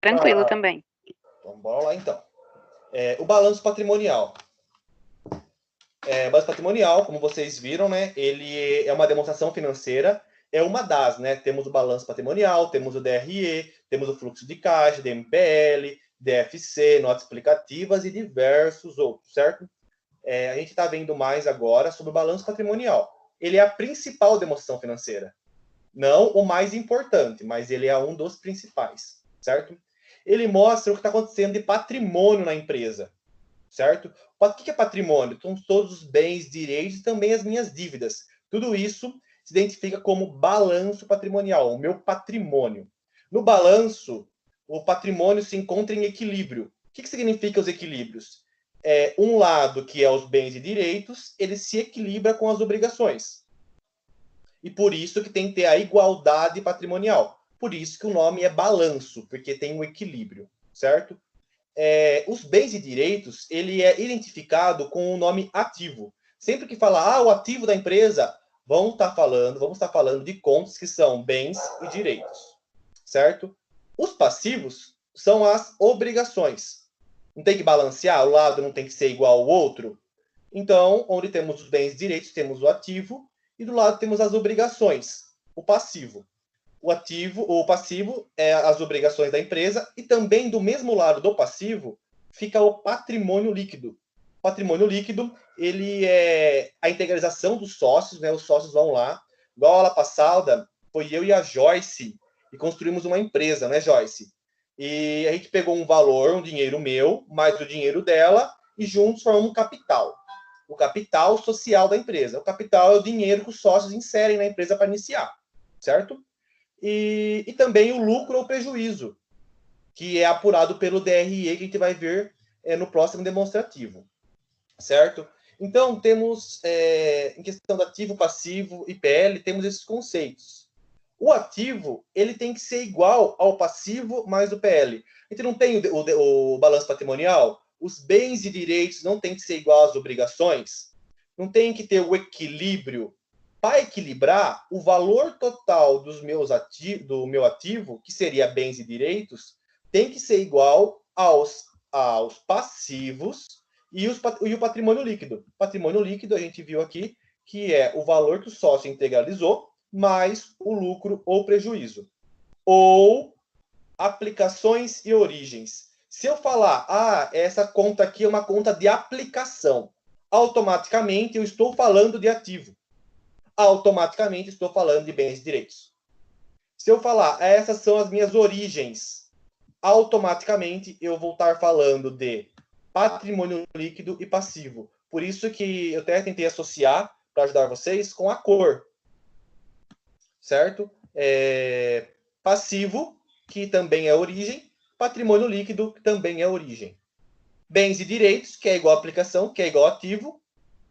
Tranquilo também. Então, bora lá, então. O balanço patrimonial. Balanço patrimonial, como vocês viram, né, ele é uma demonstração financeira, é uma das, né? Temos o balanço patrimonial, temos o DRE, temos o fluxo de caixa, DMPL, DFC, notas explicativas e diversos outros, certo? A gente está vendo mais agora sobre o balanço patrimonial. Ele é a principal demonstração financeira. Não o mais importante, mas ele é um dos principais, certo? Ele mostra o que está acontecendo de patrimônio na empresa, certo? O que é patrimônio? São todos os bens, direitos e também as minhas dívidas. Tudo isso se identifica como balanço patrimonial, o meu patrimônio. No balanço, o patrimônio se encontra em equilíbrio. O que significa os equilíbrios? Um lado, que é os bens e direitos, ele se equilibra com as obrigações. E por isso que tem que ter a igualdade patrimonial. Por isso que o nome é balanço, porque tem um equilíbrio, certo? Os bens e direitos, ele é identificado com o nome ativo. Sempre que falar, o ativo da empresa, vamos estar falando de contas que são bens e direitos, certo? Os passivos são as obrigações. Não tem que balancear, o lado não tem que ser igual ao outro. Então, onde temos os bens e direitos, temos o ativo, e do lado temos as obrigações, o passivo. O passivo é as obrigações da empresa, e também do mesmo lado do passivo fica o patrimônio líquido. O patrimônio líquido, ele é a integralização dos sócios, né? Os sócios vão lá. Igual a aula passada, foi eu e a Joyce e construímos uma empresa, né, Joyce? E a gente pegou um valor, um dinheiro meu, mais o dinheiro dela, e juntos formamos um capital. O capital social da empresa. O capital é o dinheiro que os sócios inserem na empresa para iniciar, certo? E também o lucro ou prejuízo, que é apurado pelo DRE, que a gente vai ver no próximo demonstrativo, certo? Então, temos, em questão do ativo, passivo e PL, temos esses conceitos. O ativo, ele tem que ser igual ao passivo mais o PL. A gente não tem o balanço patrimonial, os bens e direitos não tem que ser igual às obrigações, não tem que ter o equilíbrio. Para equilibrar, o valor total do meu ativo, que seria bens e direitos, tem que ser igual aos passivos e o patrimônio líquido. Patrimônio líquido, a gente viu aqui, que é o valor que o sócio integralizou, mais o lucro ou prejuízo. Ou aplicações e origens. Se eu falar, essa conta aqui é uma conta de aplicação, automaticamente eu estou falando de ativo. Automaticamente estou falando de bens e direitos. Se eu falar, essas são as minhas origens, automaticamente eu vou estar falando de patrimônio líquido e passivo. Por isso que eu até tentei associar, para ajudar vocês, com a cor. Certo? Passivo, que também é origem, patrimônio líquido, que também é origem. Bens e direitos, que é igual a aplicação, que é igual a ativo.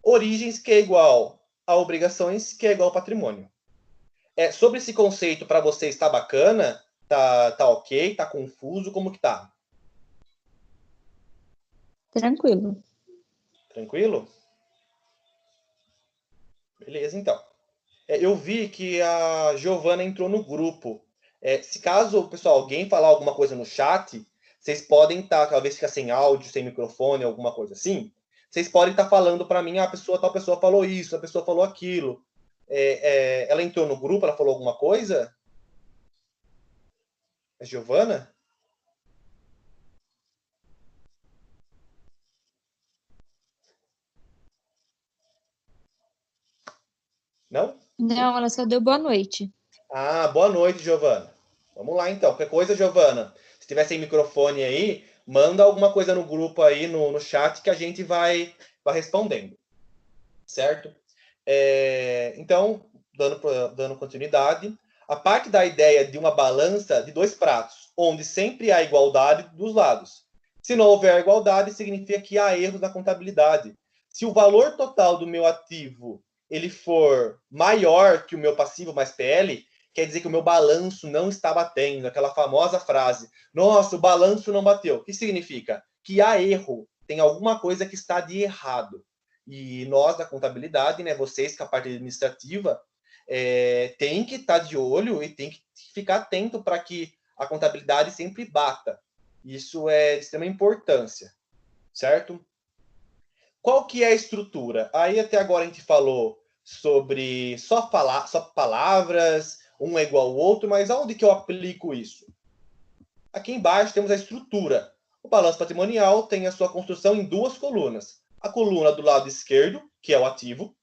Origens, que é igual a obrigações, que é igual a patrimônio. Sobre esse conceito, para vocês, está bacana? Tá ok? Tá confuso? Como que tá? Tranquilo. Tranquilo? Beleza, então. Eu vi que a Giovana entrou no grupo. Se caso, pessoal, alguém falar alguma coisa no chat, vocês podem estar, talvez ficar sem áudio, sem microfone, alguma coisa assim. Vocês podem estar falando para mim, tal pessoa falou isso, a pessoa falou aquilo. Ela entrou no grupo, ela falou alguma coisa? A Giovana? Não? Não, ela só deu boa noite. Boa noite, Giovana. Vamos lá, então. Qualquer coisa, Giovana, se tiver sem microfone aí, manda alguma coisa no grupo aí, no chat, que a gente vai respondendo. Certo? Então, dando continuidade, a parte da ideia de uma balança de dois pratos, onde sempre há igualdade dos lados. Se não houver igualdade, significa que há erros na contabilidade. Se o valor total do meu ativo ele for maior que o meu passivo mais PL, quer dizer que o meu balanço não está batendo. Aquela famosa frase, nossa, o balanço não bateu. O que significa? Que há erro, tem alguma coisa que está de errado. E nós da contabilidade, né, vocês com a parte administrativa, tem que estar de olho e tem que ficar atento para que a contabilidade sempre bata. Isso é de extrema importância, certo? Qual que é a estrutura? Aí até agora a gente falou sobre só palavras, um é igual ao outro, mas aonde que eu aplico isso? Aqui embaixo temos a estrutura. O balanço patrimonial tem a sua construção em duas colunas. A coluna do lado esquerdo, que é o ativo,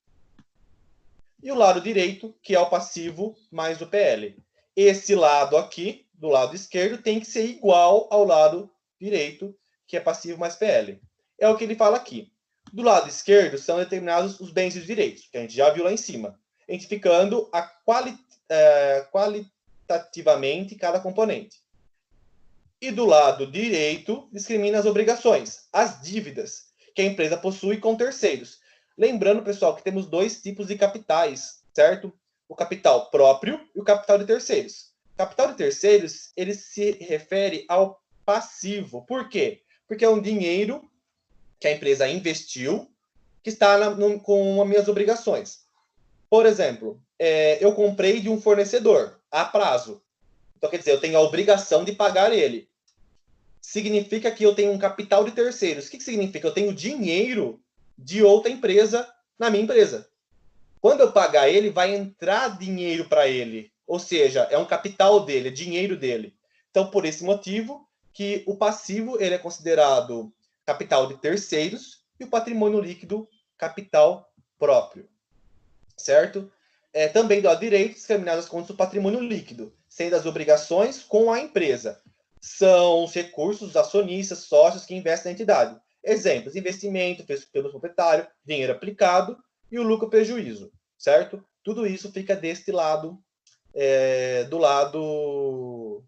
e o lado direito, que é o passivo mais o PL. Esse lado aqui, do lado esquerdo, tem que ser igual ao lado direito, que é passivo mais PL. É o que ele fala aqui. Do lado esquerdo são determinados os bens e os direitos, que a gente já viu lá em cima, identificando qualitativamente cada componente. E do lado direito, discrimina as obrigações, as dívidas, que a empresa possui com terceiros. Lembrando, pessoal, que temos dois tipos de capitais, certo? O capital próprio e o capital de terceiros. O capital de terceiros, ele se refere ao passivo. Por quê? Porque é um dinheiro que a empresa investiu, que está com as minhas obrigações. Por exemplo, eu comprei de um fornecedor a prazo. Então, quer dizer, eu tenho a obrigação de pagar ele. Significa que eu tenho um capital de terceiros. O que significa? Eu tenho dinheiro de outra empresa na minha empresa. Quando eu pagar ele, vai entrar dinheiro para ele. Ou seja, é um capital dele, é dinheiro dele. Então, por esse motivo, que o passivo ele é considerado capital de terceiros e o patrimônio líquido, capital próprio. Certo? Também do lado direito, discriminadas contra o patrimônio líquido, sendo as obrigações com a empresa. São os recursos dos acionistas, sócios que investem na entidade. Exemplos: investimento feito pelo proprietário, dinheiro aplicado e o lucro-prejuízo, certo? Tudo isso fica deste lado, do lado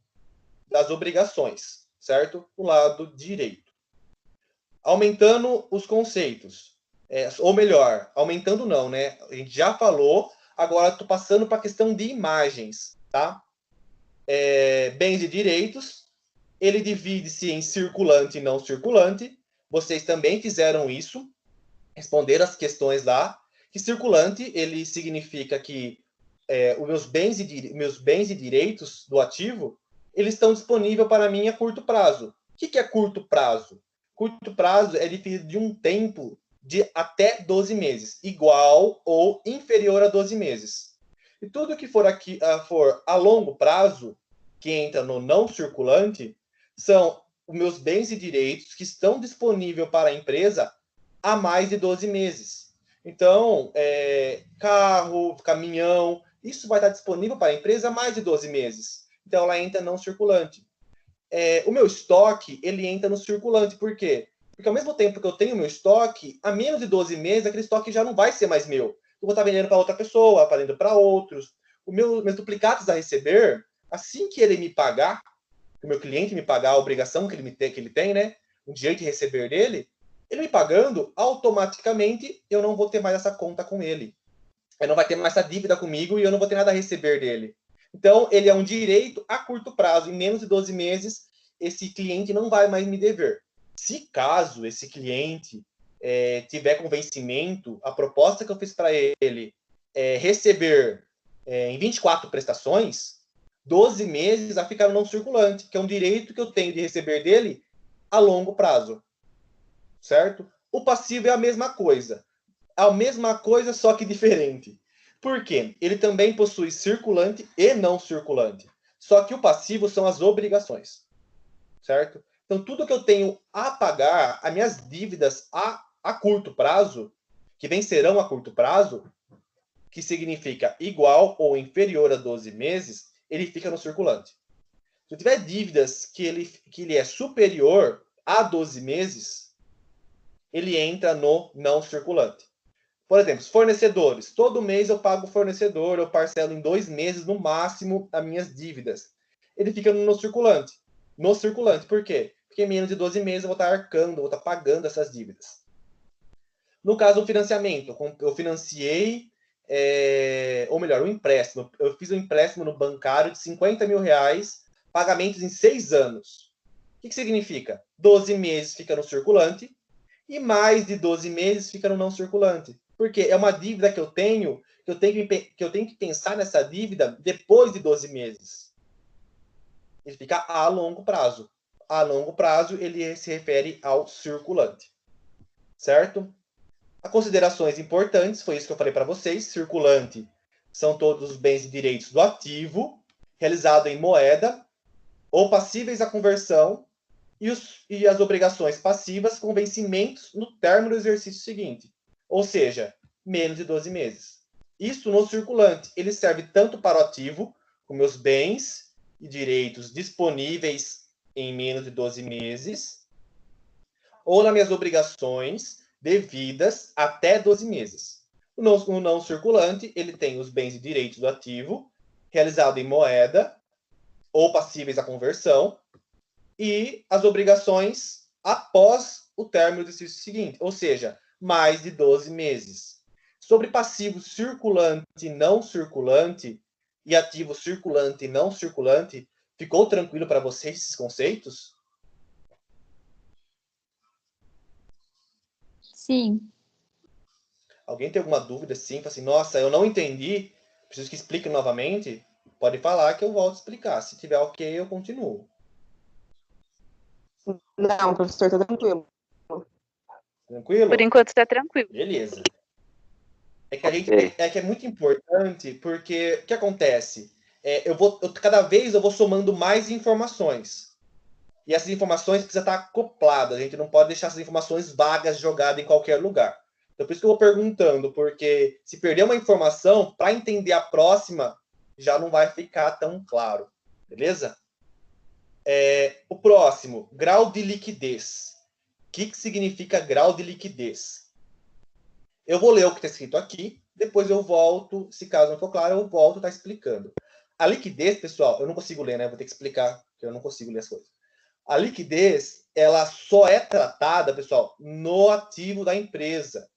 das obrigações, certo? O lado direito. Aumentando os conceitos, ou melhor, aumentando não, né? A gente já falou, agora estou passando para a questão de imagens, tá? Bens e direitos, ele divide-se em circulante e não circulante. Vocês também fizeram isso, responderam as questões lá. Que circulante, ele significa que os meus bens e direitos do ativo, eles estão disponíveis para mim a curto prazo. O que é curto prazo? Curto prazo é definido de um tempo de até 12 meses, igual ou inferior a 12 meses. E tudo que for a longo prazo, que entra no não circulante, são os meus bens e direitos que estão disponíveis para a empresa há mais de 12 meses. Então, carro, caminhão, isso vai estar disponível para a empresa há mais de 12 meses. Então, ela entra não circulante. O meu estoque, ele entra no circulante. Por quê? Porque ao mesmo tempo que eu tenho o meu estoque, há menos de 12 meses, aquele estoque já não vai ser mais meu. Eu vou estar vendendo para outra pessoa, vendendo para outros. Meus duplicados a receber, assim que ele me pagar, o meu cliente me pagar a obrigação que ele tem, né? O direito de receber dele, ele me pagando, automaticamente eu não vou ter mais essa conta com ele. Ele não vai ter mais essa dívida comigo e eu não vou ter nada a receber dele. Então, ele é um direito a curto prazo. Em menos de 12 meses, esse cliente não vai mais me dever. Se caso esse cliente tiver com vencimento, a proposta que eu fiz para ele receber em 24 prestações, 12 meses a ficar no não circulante, que é um direito que eu tenho de receber dele a longo prazo. Certo? O passivo é a mesma coisa. A mesma coisa, só que diferente. Por quê? Ele também possui circulante e não circulante. Só que o passivo são as obrigações. Certo? Então, tudo que eu tenho a pagar, as minhas dívidas a curto prazo, que vencerão a curto prazo, que significa igual ou inferior a 12 meses, ele fica no circulante. Se eu tiver dívidas que ele é superior a 12 meses, ele entra no não circulante. Por exemplo, os fornecedores. Todo mês eu pago o fornecedor, eu parcelo em 2 meses, no máximo, as minhas dívidas. Ele fica no circulante. No circulante. Por quê? Porque em menos de 12 meses eu vou estar arcando, vou estar pagando essas dívidas. No caso do financiamento, eu financiei, ou melhor, um empréstimo. Eu fiz um empréstimo no bancário de 50 mil reais, pagamentos em 6 anos. O que significa? 12 meses fica no circulante e mais de 12 meses fica no não circulante. Porque é uma dívida que eu tenho que eu tenho que pensar nessa dívida depois de 12 meses. Ele fica a longo prazo. A longo prazo, ele se refere ao circulante. Certo? As considerações importantes, foi isso que eu falei para vocês. Circulante são todos os bens e direitos do ativo, realizado em moeda, ou passíveis à conversão, e as obrigações passivas com vencimentos no término do exercício seguinte. Ou seja, menos de 12 meses. Isso no circulante. Ele serve tanto para o ativo, como os bens e direitos disponíveis em menos de 12 meses, ou nas minhas obrigações devidas até 12 meses. O não circulante, ele tem os bens e direitos do ativo, realizado em moeda, ou passíveis à conversão, e as obrigações após o término do exercício seguinte, ou seja, mais de 12 meses. Sobre passivo circulante e não circulante, e ativo circulante e não circulante, ficou tranquilo para vocês esses conceitos? Sim. Alguém tem alguma dúvida assim? Fala assim, nossa, eu não entendi, preciso que explique novamente? Pode falar que eu volto a explicar. Se tiver ok, eu continuo. Não, professor, tá tranquilo. Tranquilo? Por enquanto está tranquilo. Beleza. É que é muito importante, porque o que acontece? Cada vez eu vou somando mais informações. E essas informações precisam estar acopladas. A gente não pode deixar essas informações vagas jogadas em qualquer lugar. Então, por isso que eu vou perguntando, porque se perder uma informação, para entender a próxima, já não vai ficar tão claro. Beleza? O próximo, grau de liquidez. O que significa grau de liquidez? Eu vou ler o que está escrito aqui, depois eu volto, se caso não for claro, eu volto a estar explicando. A liquidez, pessoal, eu não consigo ler, né? Vou ter que explicar, porque eu não consigo ler as coisas. A liquidez, ela só é tratada, pessoal, no ativo da empresa,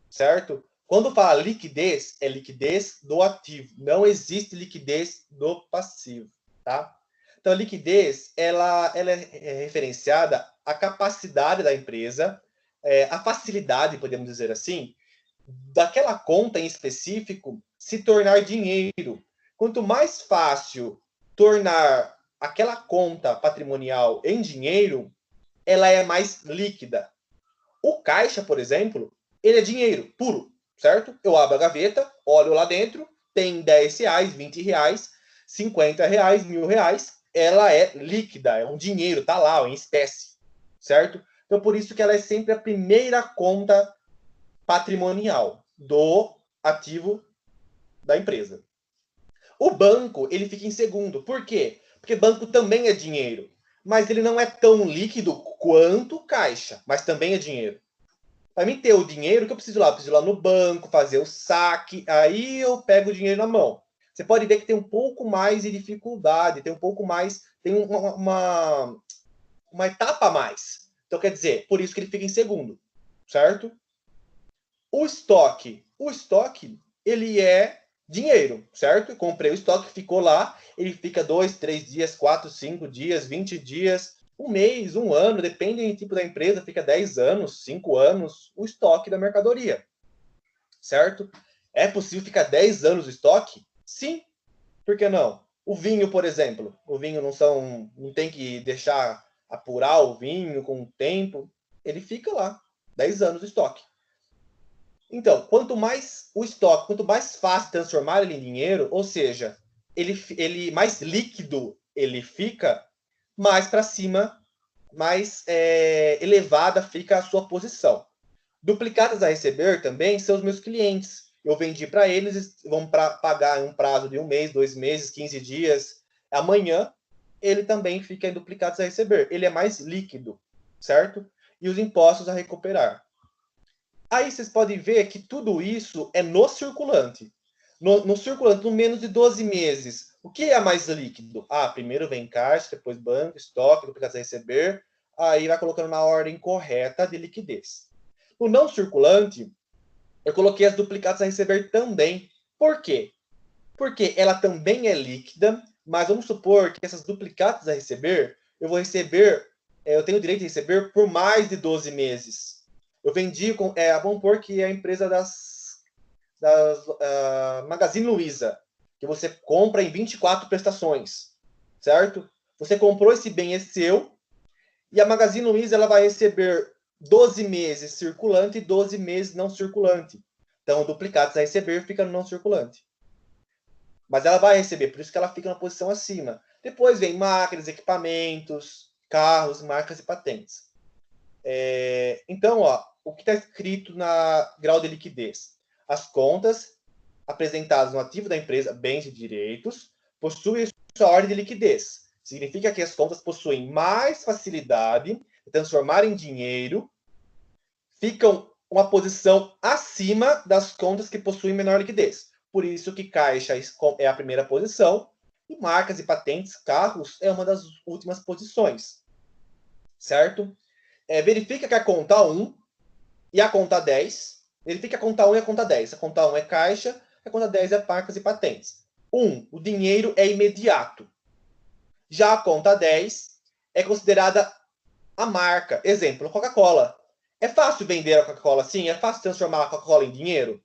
certo? Quando fala liquidez, é liquidez do ativo. Não existe liquidez do passivo, tá? Então, a liquidez, ela é referenciada à capacidade da empresa, à facilidade, podemos dizer assim, daquela conta em específico se tornar dinheiro. Quanto mais fácil tornar aquela conta patrimonial em dinheiro, ela é mais líquida. O caixa, por exemplo, ele é dinheiro puro, certo? Eu abro a gaveta, olho lá dentro, tem R$10, R$20, R$50, R$1.000, ela é líquida, é um dinheiro, tá lá, em espécie, certo? Então, por isso que ela é sempre a primeira conta patrimonial do ativo da empresa. O banco, ele fica em segundo. Por quê? Porque banco também é dinheiro, mas ele não é tão líquido quanto caixa, mas também é dinheiro. Para mim ter o dinheiro, que eu preciso lá? Eu preciso ir lá no banco, fazer o saque, aí eu pego o dinheiro na mão. Você pode ver que tem um pouco mais de dificuldade, tem um pouco mais, tem uma etapa a mais. Então, quer dizer, por isso que ele fica em segundo, certo? O estoque, ele é dinheiro, certo? Eu comprei o estoque, ficou lá, ele fica 2, 3 dias, 4, 5 dias, 20 dias, um mês, um ano, depende do tipo da empresa, fica 10 anos, 5 anos, o estoque da mercadoria, certo? É possível ficar 10 anos o estoque? Sim, por que não? O vinho, por exemplo, o vinho não tem que deixar apurar o vinho com o tempo, ele fica lá, 10 anos o estoque. Então, quanto mais o estoque, quanto mais fácil transformar ele em dinheiro, ou seja, ele mais líquido ele fica, mais para cima, mais elevada fica a sua posição. Duplicadas a receber também são os meus clientes. Eu vendi para eles, vão pagar em um prazo de 1 mês, 2 meses, 15 dias. Amanhã, ele também fica em duplicados a receber. Ele é mais líquido, certo? E os impostos a recuperar. Aí vocês podem ver que tudo isso é no circulante. No circulante, no menos de 12 meses. O que é mais líquido? Primeiro vem caixa, depois banco, estoque, duplicados a receber. Aí vai colocando na ordem correta de liquidez. No não circulante, eu coloquei as duplicadas a receber também. Por quê? Porque ela também é líquida, mas vamos supor que essas duplicadas a receber, eu vou receber, eu tenho o direito de receber por mais de 12 meses. Eu vendi, vamos supor que é a empresa das Magazine Luiza, que você compra em 24 prestações, certo? Você comprou esse bem, é seu, e a Magazine Luiza ela vai receber 12 meses circulante e 12 meses não circulante. Então, duplicados a receber fica no não circulante. Mas ela vai receber, por isso que ela fica na posição acima. Depois vem máquinas, equipamentos, carros, marcas e patentes. Então, ó, o que está escrito na grau de liquidez? As contas apresentadas no ativo da empresa, bens e direitos, possuem sua ordem de liquidez. Significa que as contas possuem mais facilidade de transformar em dinheiro, ficam uma posição acima das contas que possuem menor liquidez. Por isso que caixa é a primeira posição e marcas e patentes, carros, é uma das últimas posições. Certo? Verifica que a conta 1 e a conta 10. Verifica a conta 1 e a conta 10. A conta 1 é caixa, a conta 10 é marcas e patentes. 1, o dinheiro é imediato. Já a conta 10 é considerada a marca. Exemplo, Coca-Cola. É fácil vender a Coca-Cola assim? É fácil transformar a Coca-Cola em dinheiro?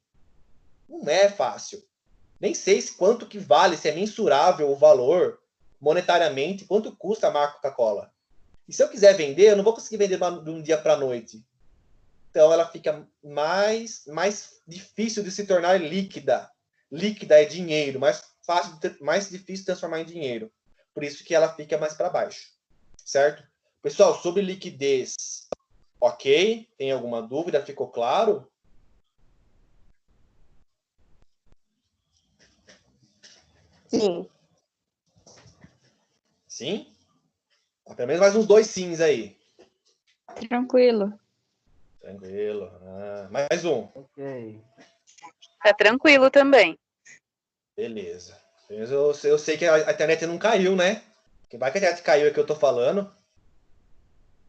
Não é fácil. Nem sei quanto que vale, se é mensurável o valor monetariamente, quanto custa a marca Coca-Cola. E se eu quiser vender, eu não vou conseguir vender de um dia para a noite. Então ela fica mais difícil de se tornar líquida. Líquida é dinheiro, mais difícil de transformar em dinheiro. Por isso que ela fica mais para baixo. Certo? Pessoal, sobre liquidez, ok? Tem alguma dúvida? Ficou claro? Sim. Sim? Pelo menos mais uns 2 sims aí. Tranquilo. Tranquilo. Mais um. Ok. Tá tranquilo também. Beleza. Eu sei que a internet não caiu, né? Que vai que a internet caiu é que eu tô falando.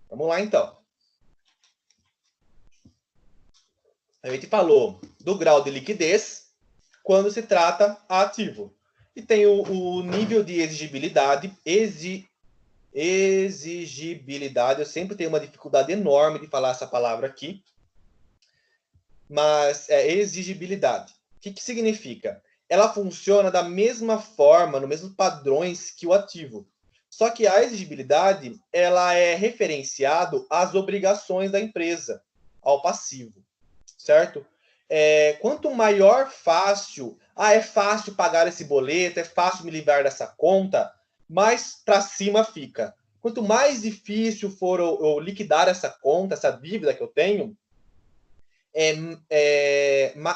Vamos lá, então. A gente falou do grau de liquidez quando se trata ativo. E tem o nível de exigibilidade. Exigibilidade, eu sempre tenho uma dificuldade enorme de falar essa palavra aqui. Mas é exigibilidade. O que significa? Ela funciona da mesma forma, nos mesmos padrões que o ativo. Só que a exigibilidade ela é referenciado às obrigações da empresa, ao passivo, certo? Quanto maior fácil, é fácil pagar esse boleto, é fácil me livrar dessa conta, mais para cima fica. Quanto mais difícil for eu liquidar essa conta, essa dívida que eu tenho,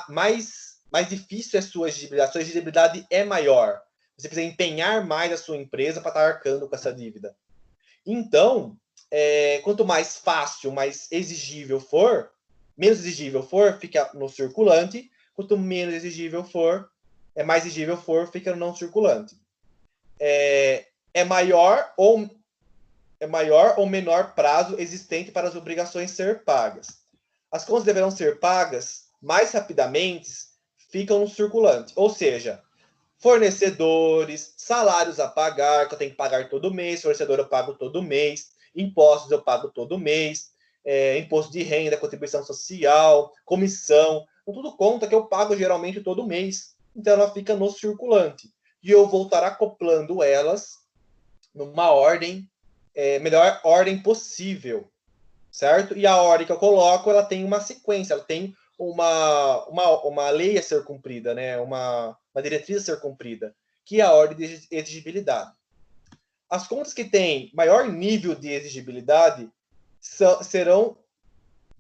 mais difícil é a sua exigibilidade. A sua exigibilidade é maior. Você precisa empenhar mais a sua empresa para estar arcando com essa dívida. Então, quanto mais fácil, mais exigível for, menos exigível for, fica no circulante. Quanto menos exigível for, mais exigível for, fica no não circulante. É maior ou menor prazo existente para as obrigações ser pagas. As contas deverão ser pagas mais rapidamente, ficam no circulante. Ou seja, fornecedores, salários a pagar, que eu tenho que pagar todo mês, fornecedor eu pago todo mês, impostos eu pago todo mês, imposto de renda, contribuição social, comissão, tudo conta que eu pago geralmente todo mês. Então ela fica no circulante. E eu vou estar acoplando elas numa ordem, melhor ordem possível, certo? E a ordem que eu coloco, ela tem uma sequência, ela tem uma lei a ser cumprida, né? uma diretriz a ser cumprida, que é a ordem de exigibilidade. As contas que têm maior nível de exigibilidade serão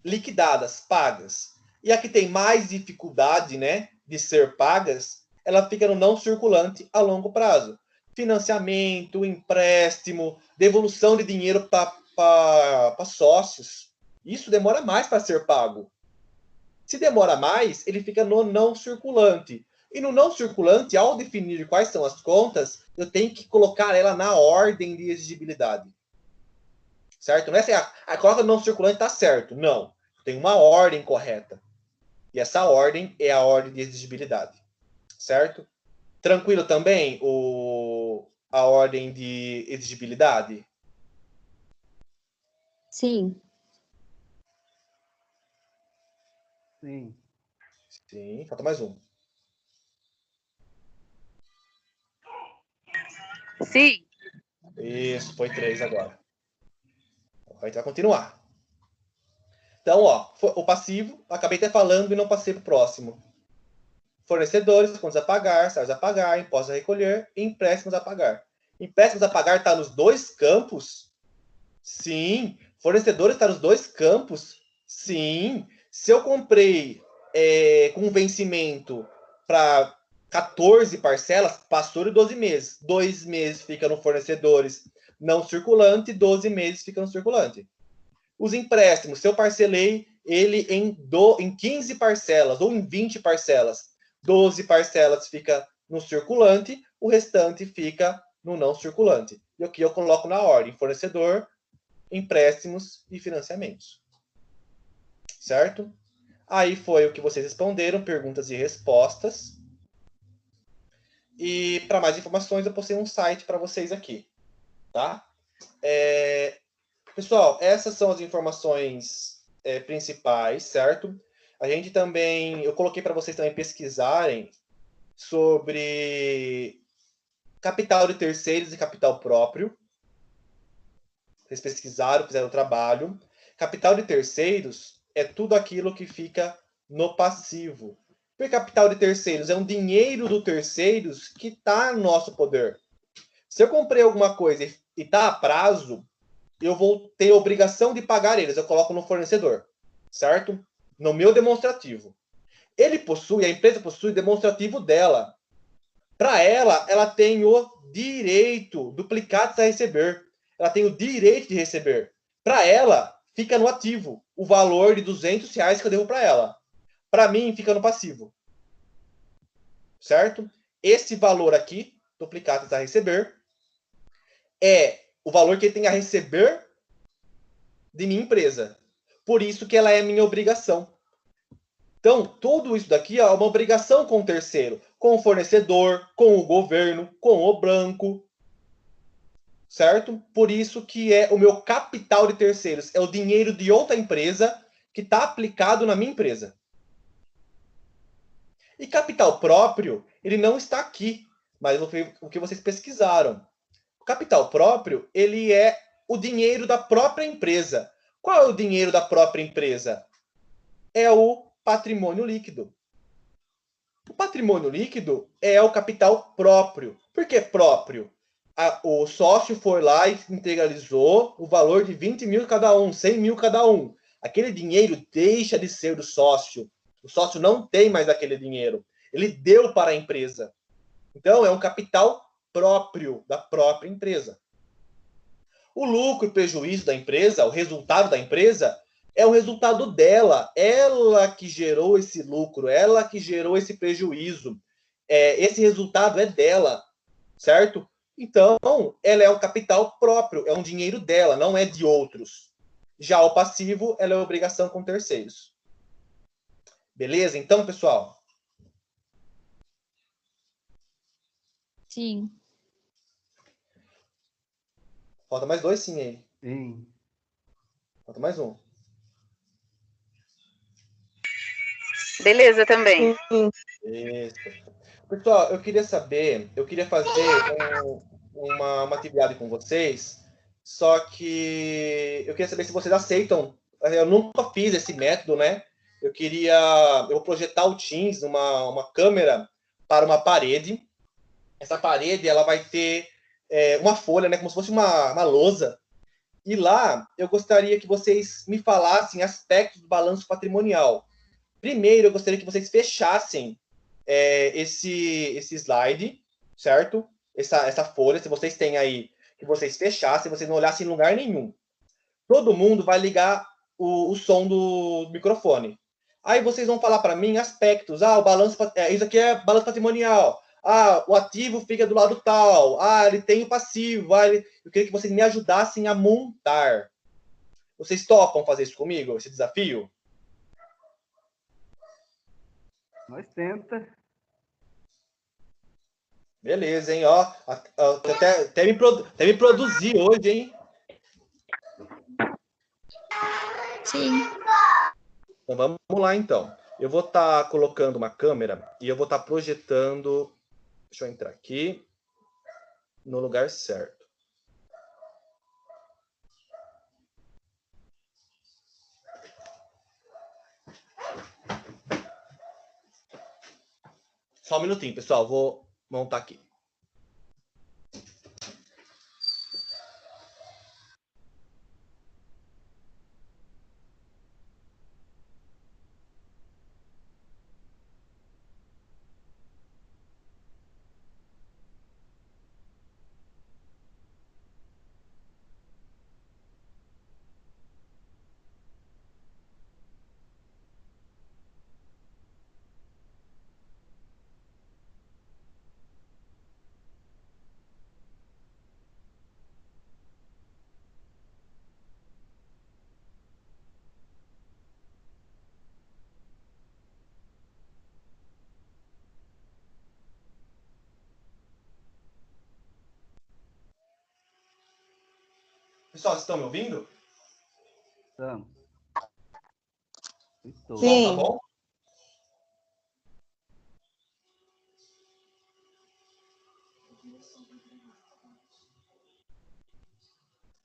liquidadas, pagas. E a que tem mais dificuldade, né, de ser pagas, ela fica no não circulante a longo prazo. Financiamento, empréstimo, devolução de dinheiro para sócios. Isso demora mais para ser pago. Se demora mais, ele fica no não circulante. E no não circulante, ao definir quais são as contas, eu tenho que colocar ela na ordem de exigibilidade. Certo? Não é assim, a coloca no não circulante está certo. Não. Tem uma ordem correta. E essa ordem é a ordem de exigibilidade. Certo? Tranquilo também a ordem de exigibilidade? Sim. Sim. Sim, falta mais um. Sim. Isso, foi 3 agora. A gente vai continuar. Então, ó, o passivo, acabei até falando e não passei para o próximo. Fornecedores, contas a pagar, salários a pagar, impostos a recolher e empréstimos a pagar. Empréstimos a pagar está nos 2 campos? Sim. Fornecedores está nos 2 campos? Sim. Se eu comprei com vencimento para 14 parcelas, passou de 12 meses. 2 meses fica no fornecedores não circulante, 12 meses fica no circulante. Os empréstimos, se eu parcelei ele em 15 parcelas ou em 20 parcelas, 12 parcelas fica no circulante, o restante fica no não circulante. E aqui eu coloco na ordem: fornecedor, empréstimos e financiamentos. Certo? Aí foi o que vocês responderam, perguntas e respostas. E para mais informações eu postei um site para vocês aqui. Tá? Pessoal, essas são as informações principais, certo? A gente também, eu coloquei para vocês também pesquisarem sobre capital de terceiros e capital próprio. Vocês pesquisaram, fizeram o trabalho. Capital de terceiros é tudo aquilo que fica no passivo. Porque capital de terceiros é um dinheiro do terceiros que está no nosso poder. Se eu comprei alguma coisa e está a prazo, eu vou ter obrigação de pagar eles. Eu coloco no fornecedor, certo? No meu demonstrativo. A empresa possui o demonstrativo dela. Para ela tem o direito, duplicados a receber. Ela tem o direito de receber. Para ela, fica no ativo o valor de R$200 que eu devo para ela. Para mim, fica no passivo. Certo? Esse valor aqui, duplicados a receber, é o valor que ele tem a receber de minha empresa. Por isso que ela é minha obrigação. Então, tudo isso daqui é uma obrigação com o terceiro, com o fornecedor, com o governo, com o banco. Certo? Por isso que é o meu capital de terceiros. É o dinheiro de outra empresa que está aplicado na minha empresa. E capital próprio, ele não está aqui, mas o que vocês pesquisaram. O capital próprio, ele é o dinheiro da própria empresa. Qual é o dinheiro da própria empresa? É o patrimônio líquido. O patrimônio líquido é o capital próprio. Por que próprio? O sócio foi lá e integralizou o valor de 20 mil cada um, 100 mil cada um. Aquele dinheiro deixa de ser do sócio. O sócio não tem mais aquele dinheiro. Ele deu para a empresa. Então, é um capital próprio da própria empresa. O lucro e prejuízo da empresa, o resultado da empresa, é o resultado dela. Ela que gerou esse lucro, ela que gerou esse prejuízo. Esse resultado é dela, certo? Então, ela é um capital próprio, é um dinheiro dela, não é de outros. Já o passivo, ela é obrigação com terceiros. Beleza? Então, pessoal? Sim. Falta mais 2 sim aí. Sim. Falta mais um. Beleza também. Isso. Pessoal, eu queria fazer uma atividade com vocês, só que eu queria saber se vocês aceitam. Eu nunca fiz esse método, né? Eu vou projetar o Teams uma câmera para uma parede. Essa parede, ela vai ter uma folha, né? Como se fosse uma lousa. E lá, eu gostaria que vocês me falassem aspectos do balanço patrimonial. Primeiro, eu gostaria que vocês fechassem esse slide, certo? Essa folha, se vocês têm aí, que vocês fechassem, vocês não olhassem em lugar nenhum. Todo mundo vai ligar o som do microfone. Aí vocês vão falar para mim aspectos. O balanço, isso aqui é balanço patrimonial. O ativo fica do lado tal. Ele tem o passivo. Eu queria que vocês me ajudassem a montar. Vocês topam fazer isso comigo, esse desafio? Nós tenta. Beleza, hein? Ó, até me produzir hoje, hein? Sim. Então vamos lá, então. Eu vou estar colocando uma câmera e eu vou estar projetando. Deixa eu entrar aqui no lugar certo. Só um minutinho, pessoal. Vou montar aqui. Pessoal, vocês estão me ouvindo? Estamos. Estou. O som tá Sim. bom?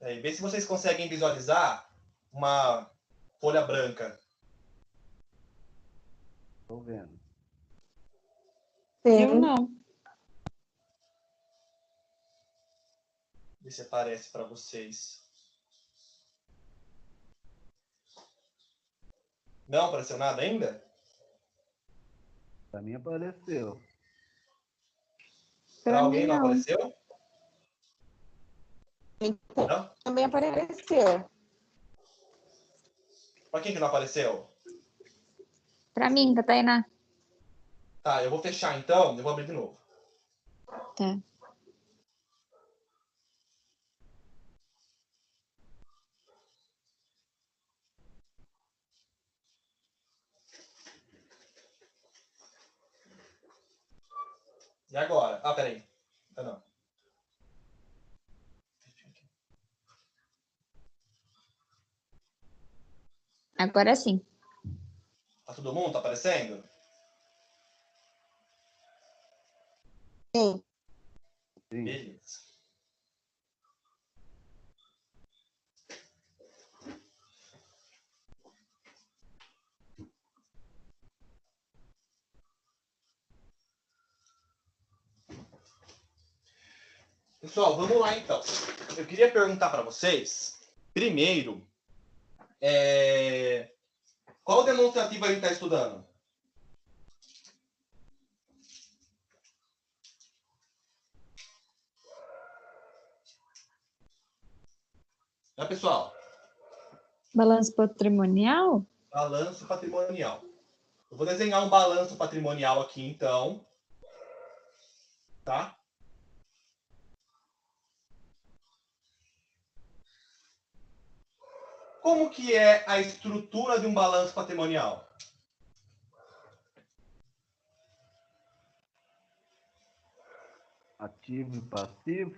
Vê se vocês conseguem visualizar uma folha branca. Estou vendo. Eu Sim. não. Ver se aparece para vocês. Não apareceu nada ainda? Para mim apareceu. Para Pra alguém mim, não não. apareceu? Não? Também apareceu. Para quem que não apareceu? Pra mim, Tainá. Tá, eu vou fechar então, eu vou abrir de novo. Tá. E agora? Ah, peraí. Ah, não. Agora sim. Tá todo mundo? Tá aparecendo? Sim. Sim. Beleza. Pessoal, vamos lá então. Eu queria perguntar para vocês, primeiro, qual demonstrativo a gente está estudando? Né, pessoal? Balanço patrimonial? Balanço patrimonial. Eu vou desenhar um balanço patrimonial aqui, então. Tá? Como que é a estrutura de um balanço patrimonial? Ativo e passivo.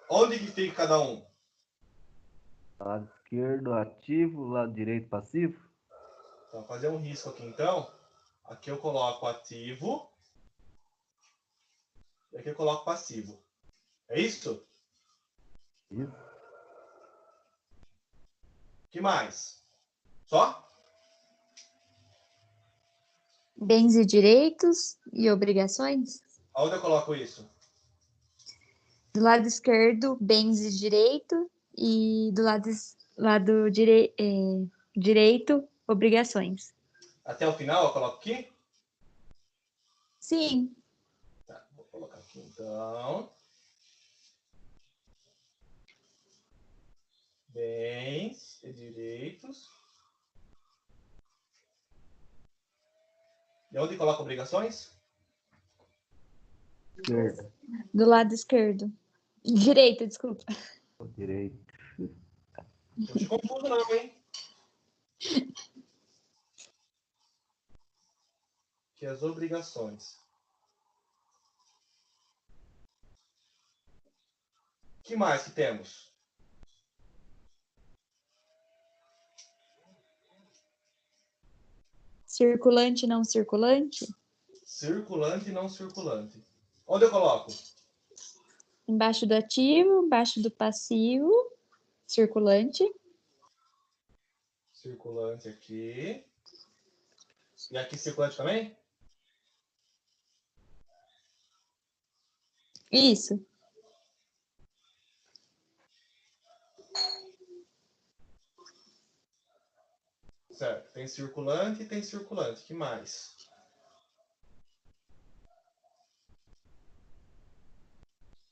Onde que fica cada um? Lado esquerdo ativo, lado direito passivo. Então, vou fazer um risco aqui, então. Aqui eu coloco ativo. E aqui eu coloco passivo. É isso? Isso. O que mais? Só? Bens e direitos e obrigações? Aonde eu coloco isso? Do lado esquerdo, bens e direito. E do lado direito, obrigações. Até o final eu coloco aqui? Sim. Tá, vou colocar aqui, então. Bens e direitos. E onde coloca obrigações? Esquerda. Do lado esquerdo. Direito, desculpa. Ou direito. Não te confundo não, hein? Que as obrigações. O que mais que temos? Circulante, não circulante? Circulante e não circulante. Onde eu coloco? Embaixo do ativo, embaixo do passivo, circulante. Circulante aqui. E aqui circulante também? Isso. Certo. Tem circulante e tem circulante. Que mais?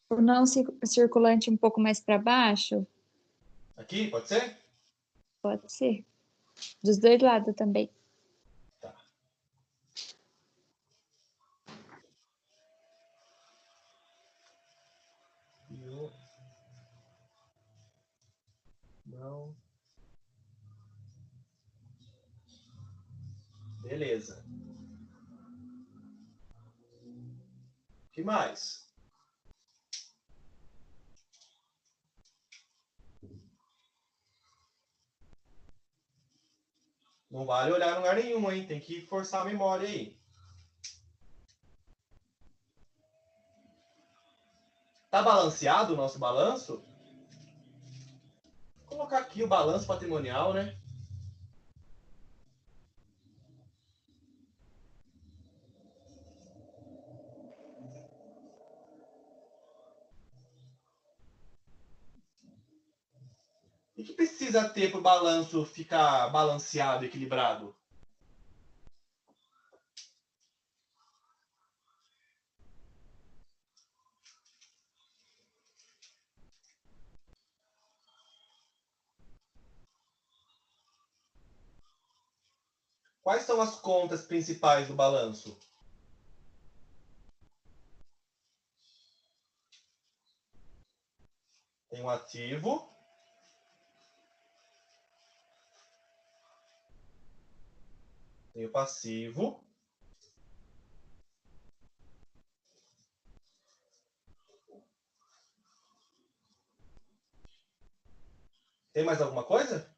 O não circulante um pouco mais para baixo, Aqui, pode ser? pode ser. Dos dois lados também. Tá. Não. Beleza. Que mais? Não vale olhar em lugar nenhum, hein? Tem que forçar a memória aí. Tá balanceado o nosso balanço? Vou colocar aqui o balanço patrimonial, né? O que precisa ter para o balanço ficar balanceado, equilibrado? Quais são as contas principais do balanço? Tem o ativo. Tem o passivo. Tem mais alguma coisa?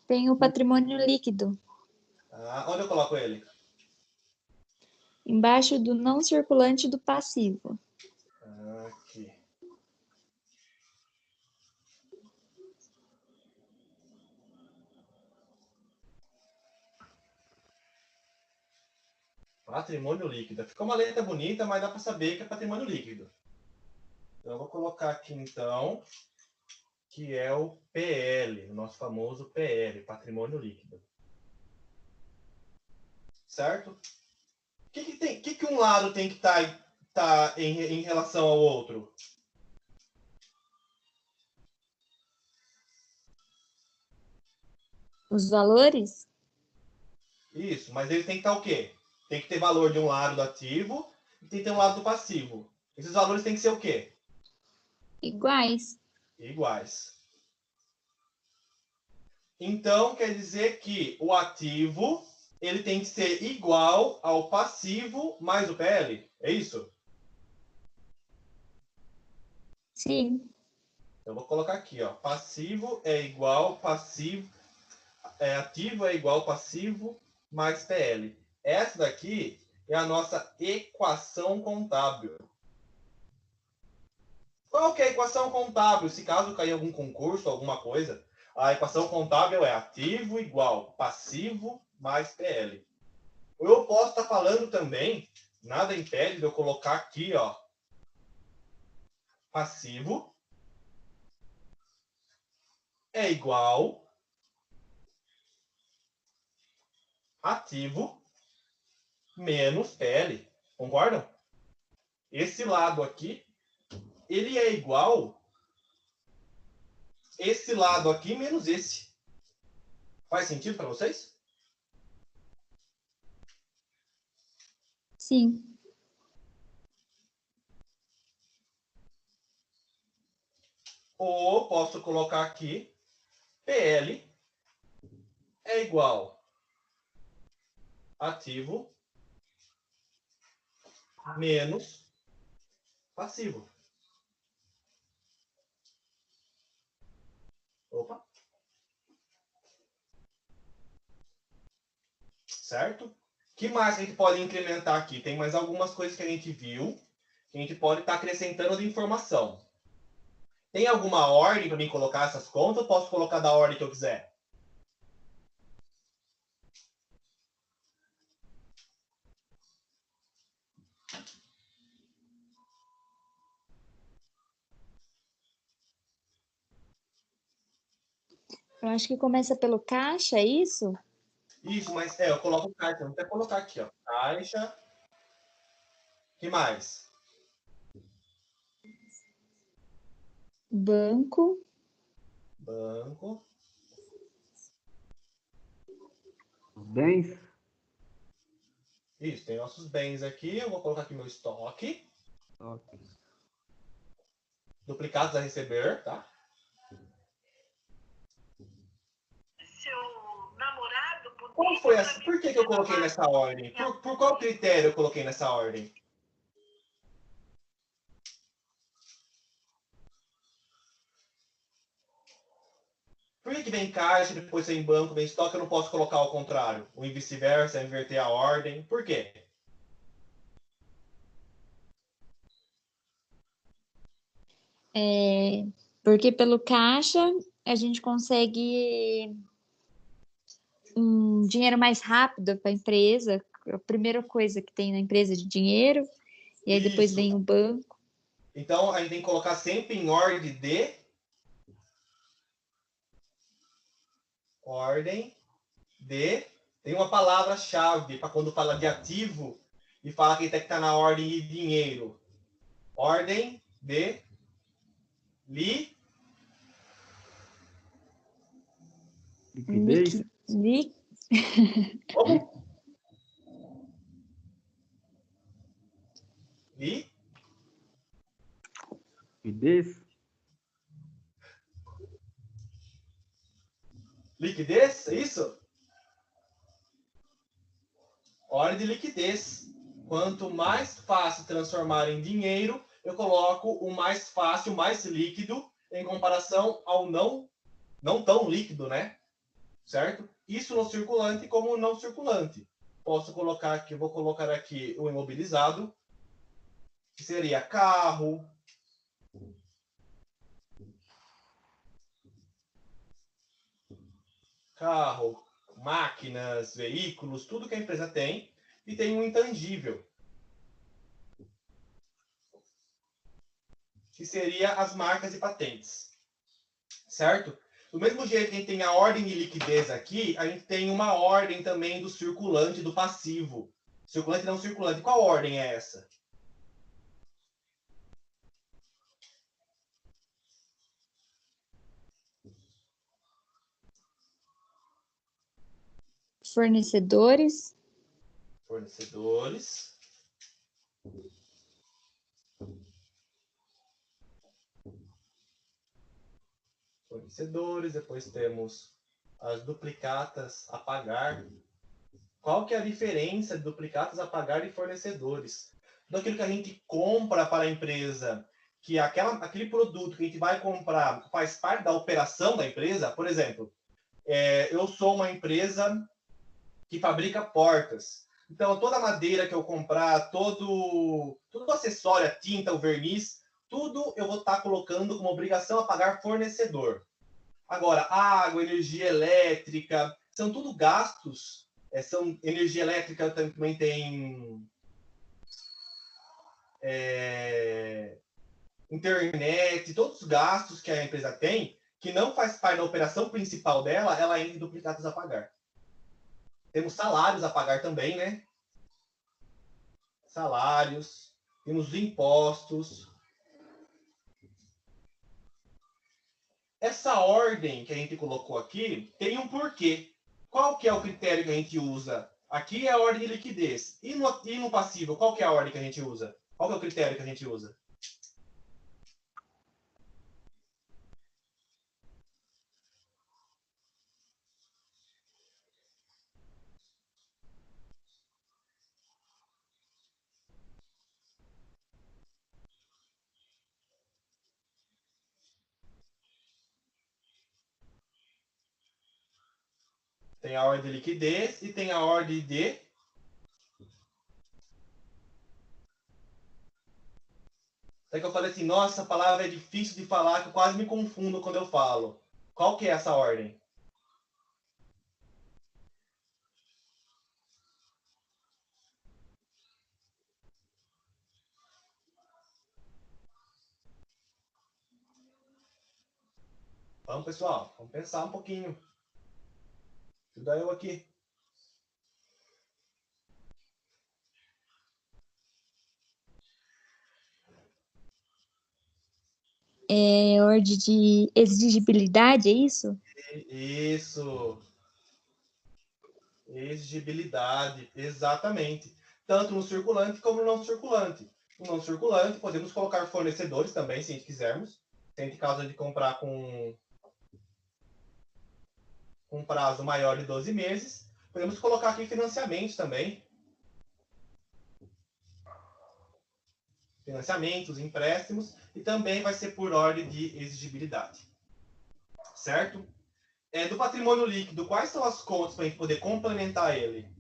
Tem o patrimônio líquido, Ah, onde eu coloco ele? embaixo do não circulante do passivo. Aqui. Patrimônio líquido. Ficou uma letra bonita, mas dá para saber que é patrimônio líquido. Então, eu vou colocar aqui, então, que é o PL, o nosso famoso PL, patrimônio líquido. Certo? O que um lado tem que estar em relação ao outro? Os valores Isso, mas ele tem que estar o quê? Tem que ter valor de um lado do ativo e tem que ter um lado do passivo. Esses valores têm que ser o quê? iguais. Iguais. Então, quer dizer que o ativo ele tem que ser igual ao passivo mais o PL. É isso? Sim, Eu vou colocar aqui, ó. Passivo é igual passivo. Ativo é igual passivo mais PL. Essa daqui é a nossa equação contábil. Qual que é a equação contábil? Se caso cair algum concurso, alguma coisa, a equação contábil é ativo igual passivo mais PL. Eu posso estar falando também, nada impede de eu colocar aqui, ó, passivo é igual ativo menos PL. Concordam? Esse lado aqui, ele é igual esse lado aqui menos esse. Faz sentido para vocês? sim. Ou posso colocar aqui PL é igual ativo menos passivo. Opa. Certo? O que mais a gente pode incrementar aqui? Tem mais algumas coisas que a gente viu que a gente pode estar acrescentando de informação. Tem alguma ordem para mim colocar essas contas ou posso colocar da ordem que eu quiser? Eu acho que começa pelo caixa, é isso? Isso, mas eu coloco caixa. Vou até colocar aqui, ó. Caixa. Que mais? Banco. Banco. Os bens. Isso, tem nossos bens aqui. Eu vou colocar aqui meu estoque. Ok. Duplicados a receber, tá? Seu namorado Qual foi essa? Por que eu coloquei nessa ordem? Por qual critério eu coloquei nessa ordem? Por que vem caixa, depois vem banco, vem estoque? Eu não posso colocar ao contrário. Ou vice-versa, inverter a ordem. Por quê? Porque pelo caixa a gente consegue um dinheiro mais rápido para a empresa. A primeira coisa que tem na empresa é de dinheiro, e aí depois Isso. vem o banco. Então, a gente tem que colocar sempre em ordem de... Ordem de... Tem uma palavra-chave para quando fala de ativo e fala que tem que estar na ordem de dinheiro. Ordem de... Liquidez. Como? Li... Liquidez. Liquidez, é isso? Ordem de liquidez. Quanto mais fácil transformar em dinheiro, eu coloco o mais fácil, o mais líquido, em comparação ao não tão líquido, né? Certo? Isso no circulante como não circulante. Posso colocar aqui, vou colocar aqui o imobilizado, que seria carro, máquinas, veículos, tudo que a empresa tem, e tem um intangível, que seria as marcas e patentes. Certo? Do mesmo jeito que a gente tem a ordem de liquidez aqui, a gente tem uma ordem também do circulante, do passivo. Circulante e não circulante. Qual ordem é essa? Fornecedores. Fornecedores. Fornecedores, depois temos as duplicatas a pagar. Qual que é a diferença de duplicatas a pagar e fornecedores? Tudo aquilo que a gente compra para a empresa, que aquele produto que a gente vai comprar faz parte da operação da empresa, por exemplo, eu sou uma empresa que fabrica portas. Então, toda a madeira que eu comprar, todo o acessório, a tinta, o verniz, tudo eu vou estar colocando como obrigação a pagar fornecedor. Agora, água, energia elétrica, são tudo gastos. São energia elétrica também tem internet, todos os gastos que a empresa tem, que não faz parte da operação principal dela, ela entra em duplicados a pagar. Temos salários a pagar também, né? Salários, temos impostos. Essa ordem que a gente colocou aqui tem um porquê. Qual que é o critério que a gente usa? Aqui é a ordem de liquidez. E no passivo, qual que é a ordem que a gente usa? Qual que é o critério que a gente usa? Tem a ordem de liquidez e tem a ordem de... Até que eu falei assim, nossa, essa palavra é difícil de falar, que eu quase me confundo quando eu falo. Qual que é essa ordem? Vamos, pessoal, vamos pensar um pouquinho. Ajuda eu aqui. É ordem de exigibilidade, é isso? Isso. Exigibilidade, exatamente. Tanto no circulante como no não circulante. No não circulante, podemos colocar fornecedores também, se a gente quisermos. Se a gente, caso de comprar com um prazo maior de 12 meses, podemos colocar aqui financiamentos também. Financiamentos, empréstimos, e também vai ser por ordem de exigibilidade. Certo? Do patrimônio líquido, quais são as contas para a gente poder complementar ele?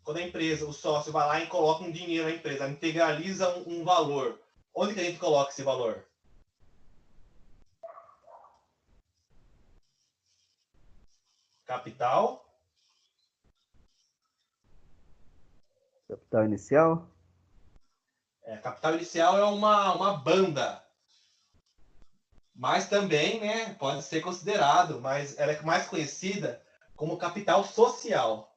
Quando a empresa, o sócio vai lá e coloca um dinheiro na empresa, integraliza um valor. Onde que a gente coloca esse valor? Capital. Capital inicial? Capital inicial é uma banda. Mas também, né, pode ser considerado, mas ela é mais conhecida como capital social.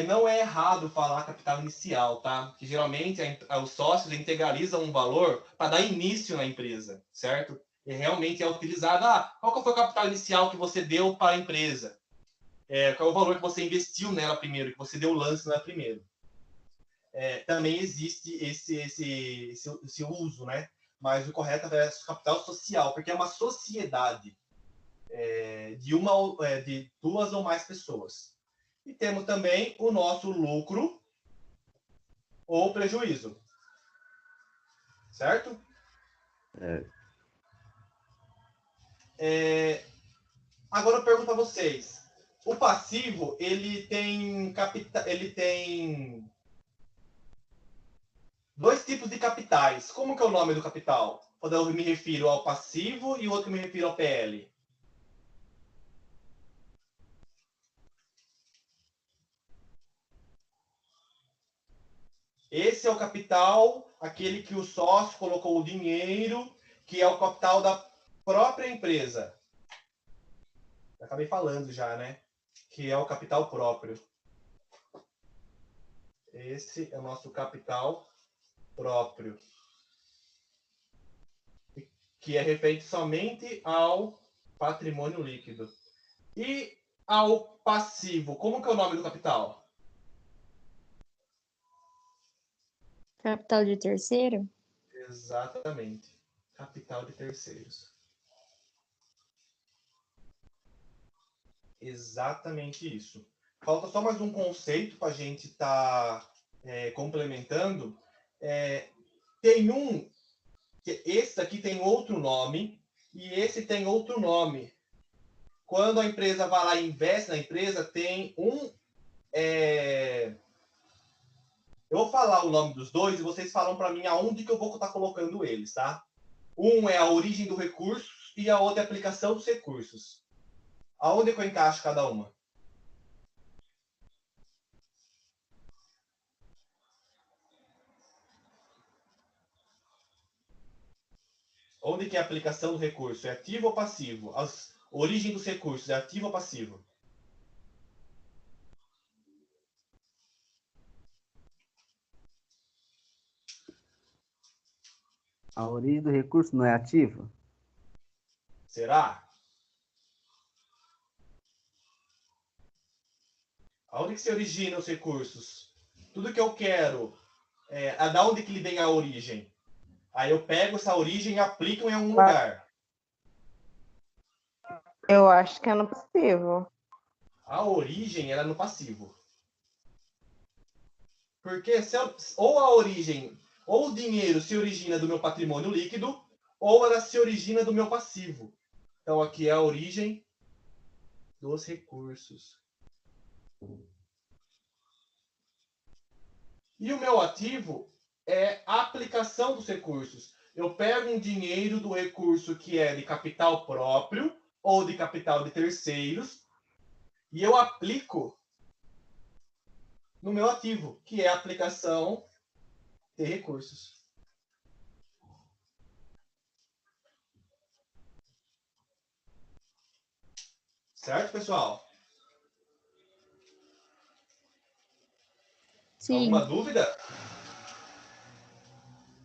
Não é errado falar capital inicial, tá? Porque geralmente os sócios integralizam um valor para dar início na empresa, certo? E realmente é utilizado, qual que foi o capital inicial que você deu para a empresa? Qual é o valor que você investiu nela primeiro, que você deu o lance nela primeiro? Também existe esse uso, né? Mas o correto é capital social, porque é uma sociedade de duas ou mais pessoas. E temos também o nosso lucro ou prejuízo. Certo? Agora eu pergunto a vocês. O passivo, ele tem dois tipos de capitais. Como que é o nome do capital? Quando eu me refiro ao passivo e o outro me refiro ao PL. Esse é o capital, aquele que o sócio colocou o dinheiro, que é o capital da própria empresa. Acabei falando já, né? Que é o capital próprio. Esse é o nosso capital próprio. Que é referente somente ao patrimônio líquido. E ao passivo, como que é o nome do capital? Capital de terceiro? Exatamente. Capital de terceiros. Exatamente isso. Falta só mais um conceito para a gente estar complementando. Tem esse aqui tem outro nome e esse tem outro nome. Quando a empresa vai lá e investe na empresa, tem eu vou falar o nome dos dois e vocês falam para mim aonde que eu vou estar colocando eles, tá? Um é a origem do recurso e a outra é a aplicação dos recursos. Aonde que eu encaixo cada uma? Onde que é a aplicação do recurso? É ativo ou passivo? A origem dos recursos é ativo ou passivo? A origem do recurso não é ativa? Será? Aonde que se originam os recursos? Tudo que eu quero, da onde que ele vem a origem? Aí eu pego essa origem e aplico em algum lugar. Eu acho que é no passivo. A origem era no passivo. Porque ou a origem, ou o dinheiro se origina do meu patrimônio líquido, ou ela se origina do meu passivo. Então aqui é a origem dos recursos. E o meu ativo é a aplicação dos recursos. Eu pego um dinheiro do recurso que é de capital próprio ou de capital de terceiros e eu aplico no meu ativo, que é a aplicação de recursos. Certo, pessoal? Sim. Alguma dúvida?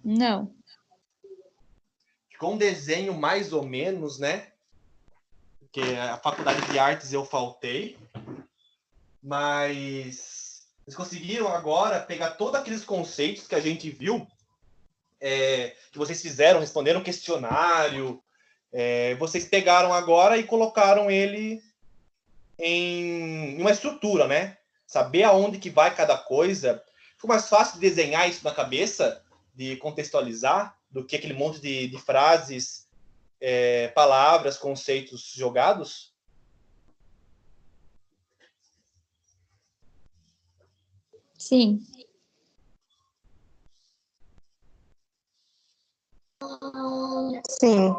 Não. Com desenho mais ou menos, né? Porque a faculdade de artes eu faltei, mas eles conseguiram agora pegar todos aqueles conceitos que a gente viu, que vocês fizeram, responderam questionário, vocês pegaram agora e colocaram ele em uma estrutura, né? Saber aonde que vai cada coisa. Ficou mais fácil de desenhar isso na cabeça, de contextualizar, do que aquele monte de frases, palavras, conceitos jogados. Sim. Sim.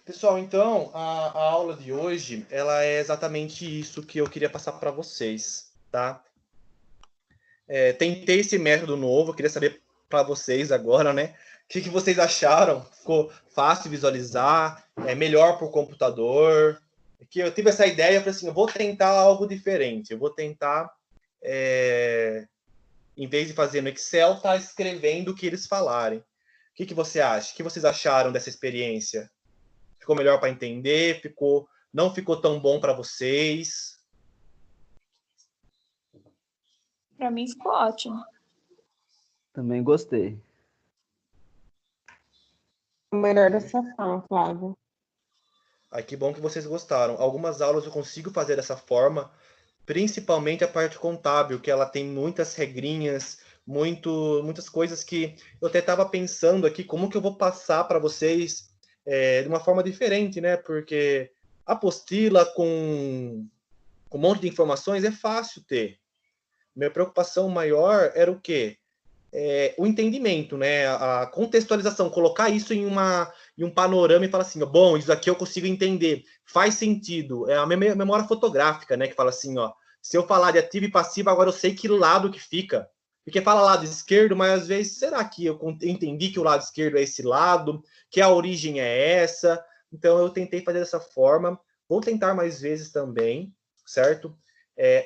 Pessoal, então, a aula de hoje, ela é exatamente isso que eu queria passar para vocês, tá? Tentei esse método novo, queria saber para vocês agora, né? O que vocês acharam? Ficou fácil visualizar? É melhor por computador? Que eu tive essa ideia, eu falei assim, eu vou tentar algo diferente. Eu vou tentar, em vez de fazer no Excel, tá escrevendo o que eles falarem. O que você acha? O que vocês acharam dessa experiência? Ficou melhor para entender? Não ficou tão bom para vocês? Para mim ficou ótimo. Também gostei. O melhor dessa forma, Flávio. Ai, que bom que vocês gostaram. Algumas aulas eu consigo fazer dessa forma, principalmente a parte contábil, que ela tem muitas regrinhas, muitas coisas que eu até estava pensando aqui, como que eu vou passar para vocês de uma forma diferente, né? Porque a apostila com um monte de informações é fácil ter. Minha preocupação maior era o quê? O entendimento, né? A contextualização, colocar isso em um panorama e falar assim, ó, bom, isso aqui eu consigo entender, faz sentido. É a memória fotográfica, né? Que fala assim, ó, se eu falar de ativo e passivo, agora eu sei que lado que fica. Porque fala lado esquerdo, mas às vezes, será que eu entendi que o lado esquerdo é esse lado? Que a origem é essa? Então eu tentei fazer dessa forma. Vou tentar mais vezes também, certo?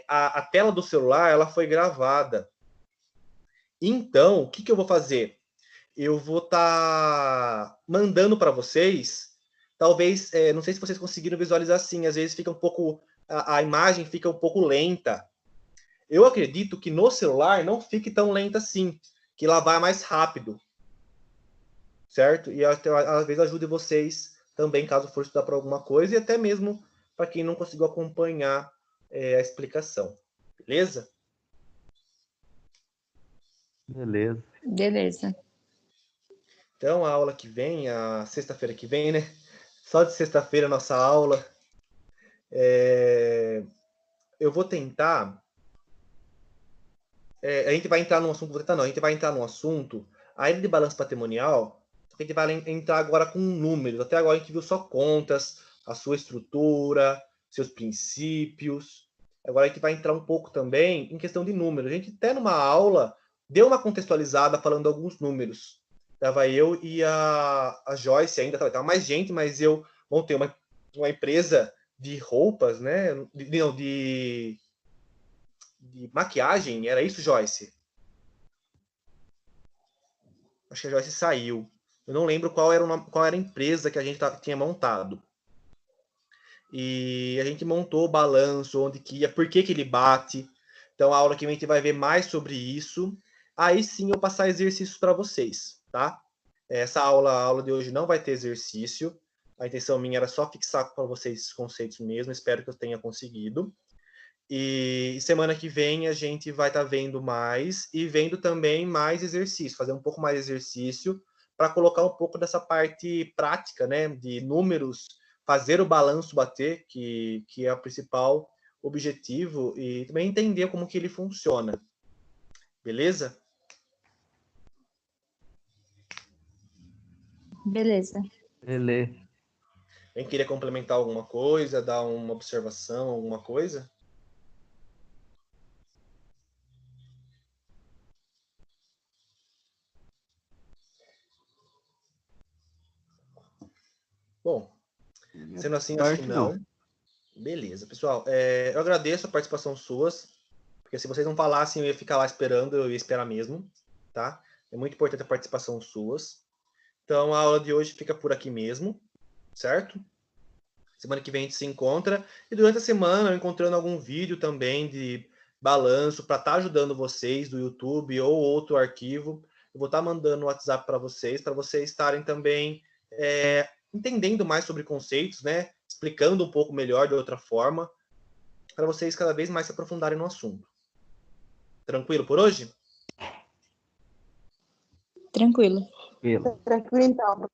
A tela do celular, ela foi gravada. Então, o que eu vou fazer? Eu vou estar mandando para vocês, talvez, não sei se vocês conseguiram visualizar assim, às vezes fica um pouco, a imagem fica um pouco lenta. Eu acredito que no celular não fique tão lenta assim, que lá vai mais rápido, certo? E até, às vezes ajude vocês também, caso for estudar para alguma coisa, e até mesmo para quem não conseguiu acompanhar a explicação. Beleza? Beleza. Beleza. Então, a aula que vem, a sexta-feira que vem, né? Só de sexta-feira a nossa aula. Eu vou tentar. A gente vai entrar num assunto, vou tentar não, a gente vai entrar num assunto, a área de balanço patrimonial, a gente vai entrar agora com números. Até agora a gente viu só contas, a sua estrutura, seus princípios. Agora a gente vai entrar um pouco também em questão de números. A gente até numa aula deu uma contextualizada falando alguns números. Tava eu e a Joyce ainda, tava mais gente, mas eu montei uma empresa de roupas, né? De maquiagem, era isso, Joyce? Acho que a Joyce saiu. Eu não lembro qual era a empresa que a gente tinha montado. E a gente montou o balanço, onde que ia, por que ele bate. Então, a aula que a gente vai ver mais sobre isso. Aí sim eu passar exercícios para vocês, tá? Essa aula, a aula de hoje não vai ter exercício. A intenção minha era só fixar para vocês esses conceitos mesmo. Espero que eu tenha conseguido. E semana que vem a gente vai estar vendo mais e vendo também mais exercício, fazer um pouco mais de exercício para colocar um pouco dessa parte prática, né, de números, fazer o balanço bater, que é o principal objetivo, e também entender como que ele funciona. Beleza? Beleza. Beleza. Alguém queria complementar alguma coisa, dar uma observação, alguma coisa? Bom, sendo assim, acho que não. Beleza, pessoal. Eu agradeço a participação suas, porque se vocês não falassem, eu ia ficar lá esperando, eu ia esperar mesmo, tá? É muito importante a participação suas. Então, a aula de hoje fica por aqui mesmo, certo? Semana que vem a gente se encontra. E durante a semana, eu encontrando algum vídeo também de balanço para estar ajudando vocês do YouTube ou outro arquivo, eu vou estar mandando no WhatsApp para vocês estarem também entendendo mais sobre conceitos, né? Explicando um pouco melhor de outra forma, para vocês cada vez mais se aprofundarem no assunto. Tranquilo por hoje? Tranquilo. Tranquilo. Tranquilo, então.